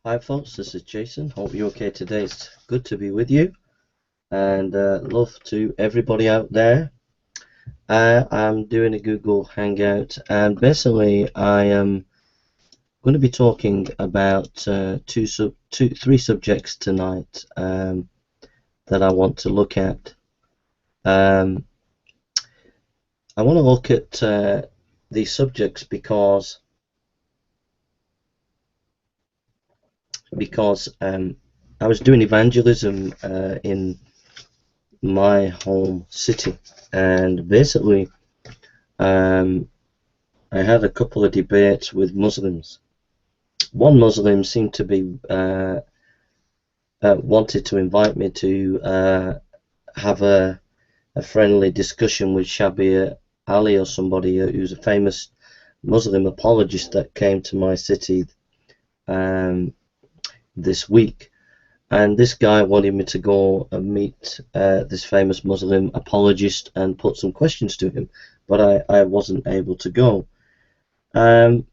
Hi folks, this is Jason. Hope you're okay today. It's good to be with you and love to everybody out there. I'm doing a Google Hangout and basically I am going to be talking about three subjects tonight that I want to look at. Um, I want to look at these subjects because I was doing evangelism in my home city, and basically um, I had a couple of debates with Muslims. One Muslim seemed to be wanted to invite me to have a friendly discussion with Shabir Ali or somebody who's a famous Muslim apologist that came to my city um, this week. And this guy wanted me to go and meet this famous Muslim apologist and put some questions to him, but I wasn't able to go. Um,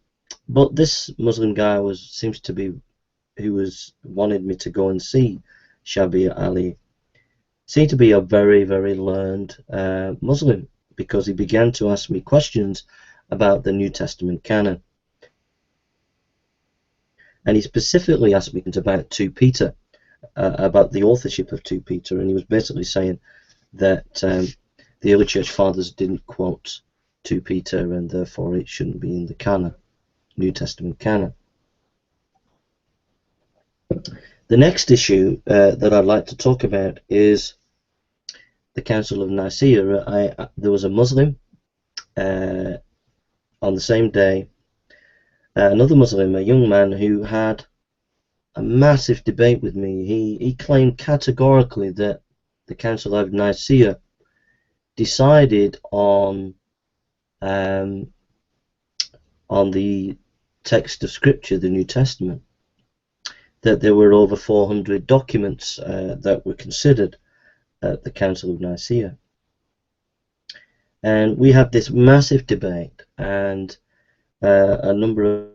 but this Muslim guy seems to be who was wanted me to go and see Shabir Ali seemed to be a very learned Muslim, because he began to ask me questions about the New Testament canon, and he specifically asked me about 2 Peter, about the authorship of 2 Peter, and he was basically saying that the early church fathers didn't quote 2 Peter and therefore it shouldn't be in the canon, New Testament canon. The next issue that I'd like to talk about is the Council of Nicaea. There was a Muslim on the same day, another Muslim, a young man, who had a massive debate with me. He claimed categorically that the Council of Nicaea decided um, on the text of Scripture, the New Testament, that there were over 400 documents that were considered at the Council of Nicaea. And we had this massive debate, and a number of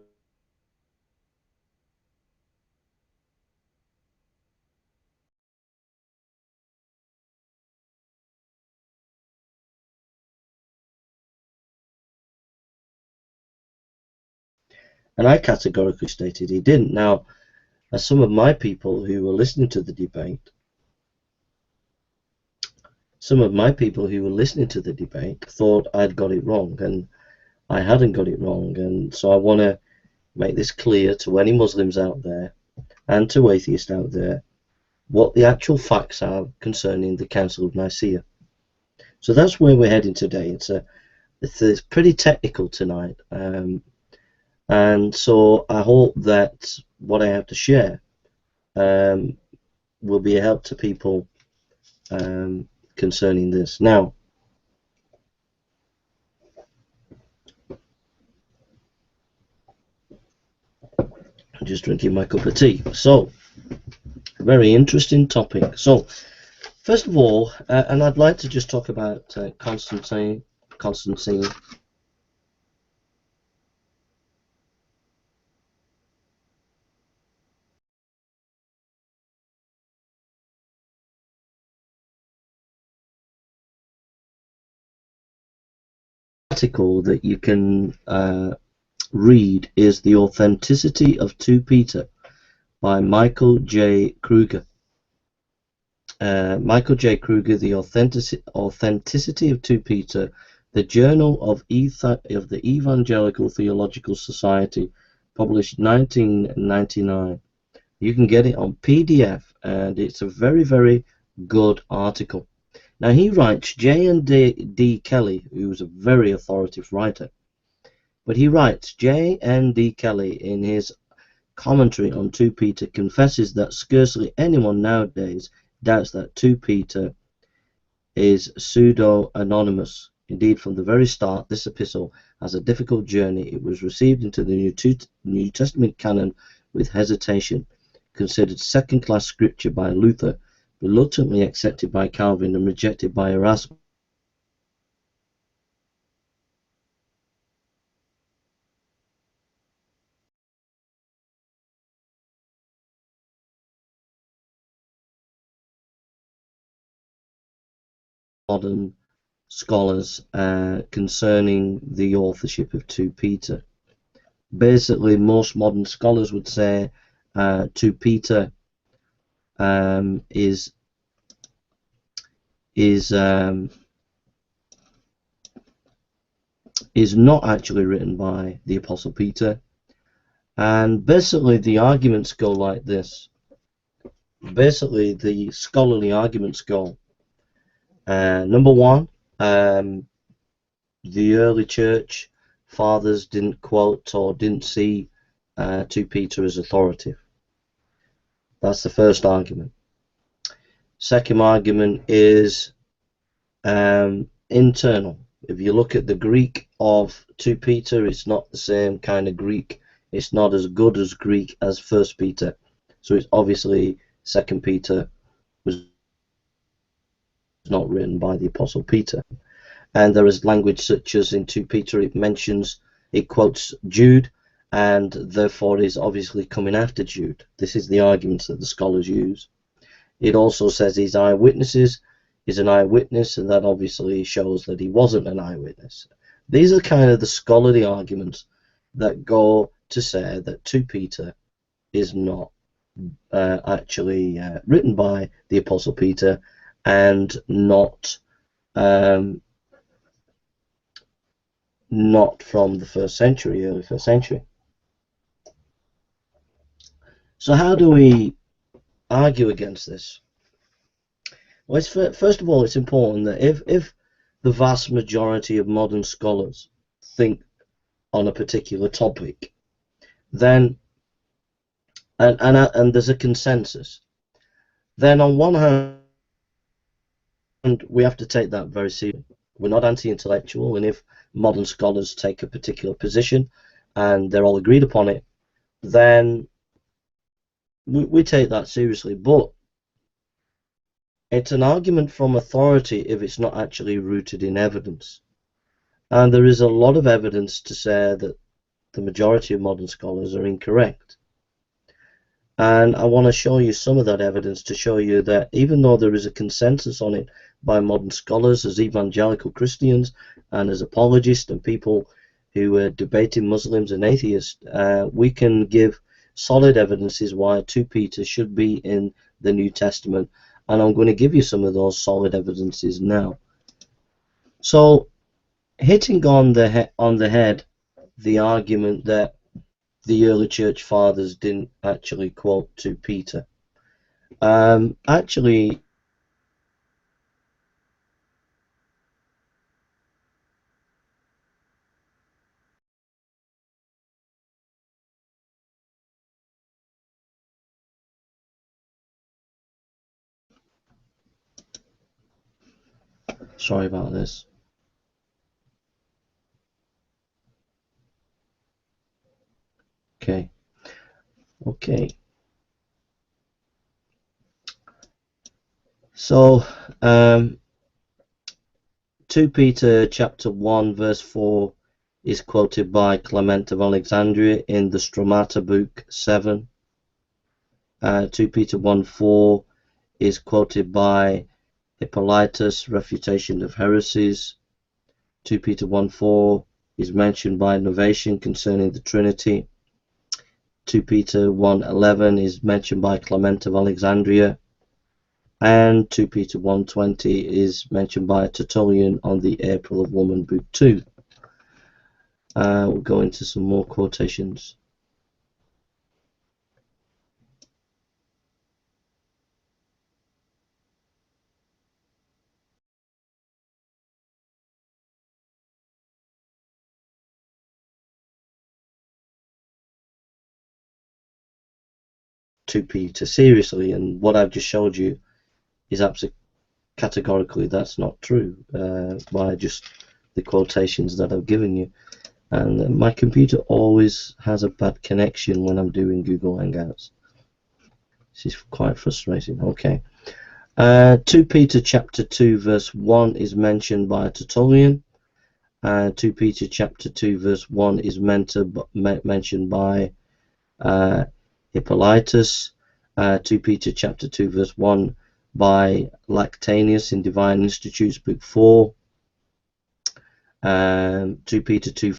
and I categorically stated he didn't. Now, as some of my people who were listening to the debate, thought I'd got it wrong, and I hadn't got it wrong. And so I want to make this clear to any Muslims out there and to atheists out there what the actual facts are concerning the Council of Nicaea. So that's where we're heading today. It's pretty technical tonight, and so I hope that what I have to share will be a help to people concerning this. Now, I'm just drinking my cup of tea. So, very interesting topic. So, first of all, and I'd like to just talk about Constantine. Article that you can read is The Authenticity of 2 Peter by Michael J. Kruger. Michael J. Kruger, The Authenticity of 2 Peter, the Journal of the Evangelical Theological Society, published 1999. You can get it on PDF, and it's a very good article. Now, he writes, J.N.D. Kelly, who's a very authoritative writer, but he writes, J.N.D. Kelly, in his commentary on 2 Peter, confesses that scarcely anyone nowadays doubts that 2 Peter is pseudo-anonymous. Indeed, from the very start, this epistle has a difficult journey. It was received into the New Testament canon with hesitation, considered second-class scripture by Luther, reluctantly accepted by Calvin, and rejected by Erasmus. modern scholars concerning the authorship of 2 Peter. Basically, most modern scholars would say 2 Peter is not actually written by the Apostle Peter. And basically the arguments go like this. Basically the scholarly arguments go, number one, the early church fathers didn't quote or didn't see 2 Peter as authoritative. That's the first argument. Second argument is internal. If you look at the Greek of 2 Peter, it's not the same kind of Greek. It's not as good as Greek as 1 Peter. So it's obviously 2 Peter was not written by the Apostle Peter. And there is language such as in 2 Peter it quotes Jude, and therefore is obviously coming after Jude. This is the arguments that the scholars use. It also says he's eyewitnesses. He's an eyewitness, and that obviously shows that he wasn't an eyewitness. These are kind of the scholarly arguments that go to say that 2 Peter is not actually written by the Apostle Peter and not from the first century, early first century. So how do we argue against this? Well, first of all, it's important that if the vast majority of modern scholars think on a particular topic, then and there's a consensus, then on one hand we have to take that very seriously. We're not anti-intellectual, and if modern scholars take a particular position and they're all agreed upon it, then we take that seriously. But it's an argument from authority if it's not actually rooted in evidence. And there is a lot of evidence to say that the majority of modern scholars are incorrect. And I want to show you some of that evidence to show you that even though there is a consensus on it by modern scholars as evangelical Christians and as apologists and people who are debating Muslims and atheists, we can give solid evidences why 2 Peter should be in the New Testament. And I'm going to give you some of those solid evidences now. So, hitting on the head the argument that the early church fathers didn't actually quote 2 Peter. Actually, sorry about this. Okay. So, 2 Peter chapter 1 verse 4 is quoted by Clement of Alexandria in the Stromata book 7. 2 Peter 1:4 is quoted by Hippolytus, Refutation of Heresies. 2 Peter 1:4 is mentioned by Novatian concerning the Trinity. 2 Peter 1:11 is mentioned by Clement of Alexandria. And 2 Peter 1:20 is mentioned by Tertullian on the April of Woman, Book 2. We'll go into some more quotations. Peter seriously, and what I've just showed you is absolutely categorically that's not true by just the quotations that I've given you. And my computer always has a bad connection when I'm doing Google Hangouts. This is quite frustrating. Okay. 2 Peter chapter 2 verse 1 is mentioned by Tertullian. 2 Peter chapter 2 verse 1 is mentioned by Hippolytus. 2 Peter chapter 2 verse 1 by Lactantius in Divine Institutes, Book 4, 2 Peter 2